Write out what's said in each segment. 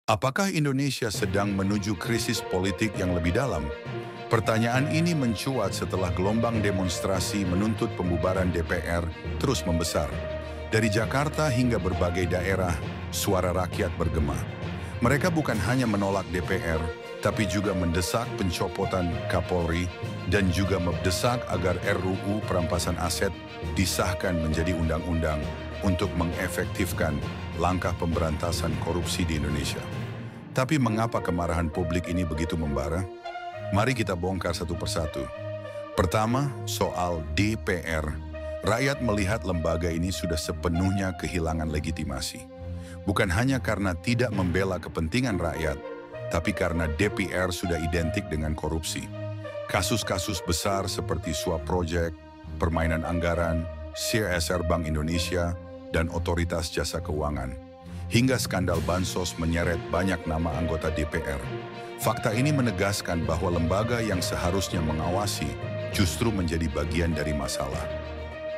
Apakah Indonesia sedang menuju krisis politik yang lebih dalam? Pertanyaan ini mencuat setelah gelombang demonstrasi menuntut pembubaran DPR terus membesar. Dari Jakarta hingga berbagai daerah, suara rakyat bergema. Mereka bukan hanya menolak DPR, tapi juga mendesak pencopotan Kapolri dan juga mendesak agar RUU perampasan aset disahkan menjadi undang-undang untuk mengefektifkan langkah pemberantasan korupsi di Indonesia. Tapi mengapa kemarahan publik ini begitu membara? Mari kita bongkar satu persatu. Pertama, soal DPR. Rakyat melihat lembaga ini sudah sepenuhnya kehilangan legitimasi. Bukan hanya karena tidak membela kepentingan rakyat, tapi karena DPR sudah identik dengan korupsi. Kasus-kasus besar seperti suap proyek, permainan anggaran, CSR Bank Indonesia, dan Otoritas Jasa Keuangan. Hingga skandal bansos menyeret banyak nama anggota DPR. Fakta ini menegaskan bahwa lembaga yang seharusnya mengawasi justru menjadi bagian dari masalah.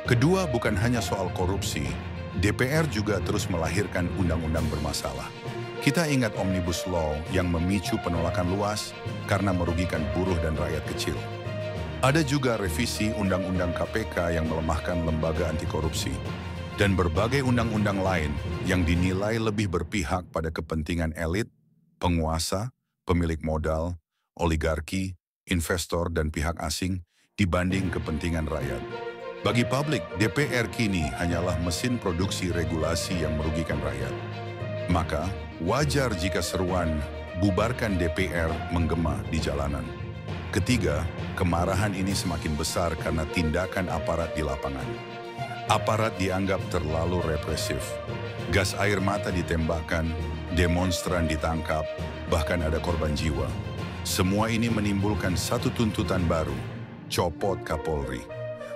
Kedua, bukan hanya soal korupsi, DPR juga terus melahirkan undang-undang bermasalah. Kita ingat Omnibus Law yang memicu penolakan luas karena merugikan buruh dan rakyat kecil. Ada juga revisi Undang-Undang KPK yang melemahkan lembaga anti korupsi. Dan berbagai undang-undang lain yang dinilai lebih berpihak pada kepentingan elit, penguasa, pemilik modal, oligarki, investor, dan pihak asing dibanding kepentingan rakyat. Bagi publik, DPR kini hanyalah mesin produksi regulasi yang merugikan rakyat. Maka, wajar jika seruan bubarkan DPR menggema di jalanan. Ketiga, kemarahan ini semakin besar karena tindakan aparat di lapangan. Aparat dianggap terlalu represif. Gas air mata ditembakkan, demonstran ditangkap, bahkan ada korban jiwa. Semua ini menimbulkan satu tuntutan baru, copot Kapolri.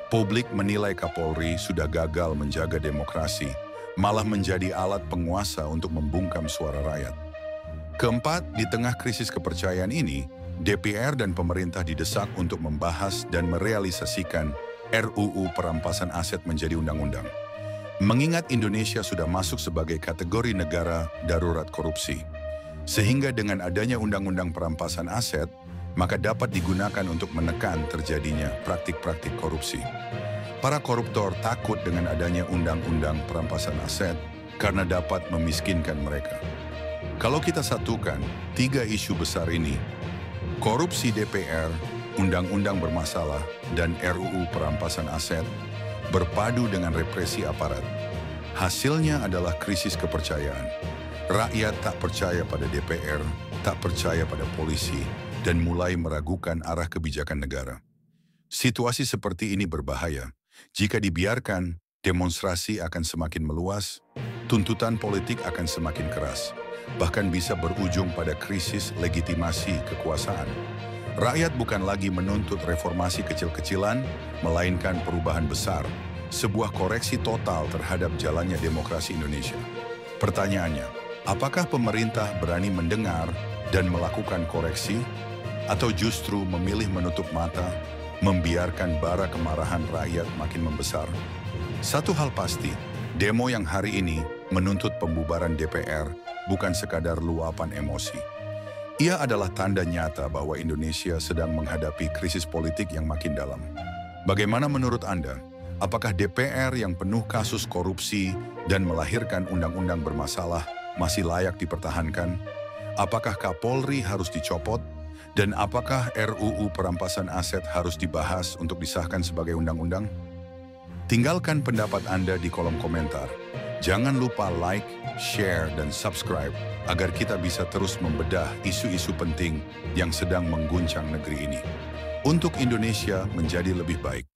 Publik menilai Kapolri sudah gagal menjaga demokrasi, malah menjadi alat penguasa untuk membungkam suara rakyat. Keempat, di tengah krisis kepercayaan ini, DPR dan pemerintah didesak untuk membahas dan merealisasikan RUU perampasan aset menjadi undang-undang. Mengingat Indonesia sudah masuk sebagai kategori negara darurat korupsi, sehingga dengan adanya undang-undang perampasan aset, maka dapat digunakan untuk menekan terjadinya praktik-praktik korupsi. Para koruptor takut dengan adanya undang-undang perampasan aset karena dapat memiskinkan mereka. Kalau kita satukan tiga isu besar ini, korupsi DPR, undang-undang bermasalah, dan RUU perampasan aset berpadu dengan represi aparat. Hasilnya adalah krisis kepercayaan. Rakyat tak percaya pada DPR, tak percaya pada polisi, dan mulai meragukan arah kebijakan negara. Situasi seperti ini berbahaya. Jika dibiarkan, demonstrasi akan semakin meluas, tuntutan politik akan semakin keras, bahkan bisa berujung pada krisis legitimasi kekuasaan. Rakyat bukan lagi menuntut reformasi kecil-kecilan, melainkan perubahan besar, sebuah koreksi total terhadap jalannya demokrasi Indonesia. Pertanyaannya, apakah pemerintah berani mendengar dan melakukan koreksi, atau justru memilih menutup mata, membiarkan bara kemarahan rakyat makin membesar? Satu hal pasti, demo yang hari ini menuntut pembubaran DPR bukan sekadar luapan emosi. Ia adalah tanda nyata bahwa Indonesia sedang menghadapi krisis politik yang makin dalam. Bagaimana menurut Anda? Apakah DPR yang penuh kasus korupsi dan melahirkan undang-undang bermasalah masih layak dipertahankan? Apakah Kapolri harus dicopot? Dan apakah RUU perampasan aset harus dibahas untuk disahkan sebagai undang-undang? Tinggalkan pendapat Anda di kolom komentar. Jangan lupa like, share, dan subscribe agar kita bisa terus membedah isu-isu penting yang sedang mengguncang negeri ini. Untuk Indonesia menjadi lebih baik.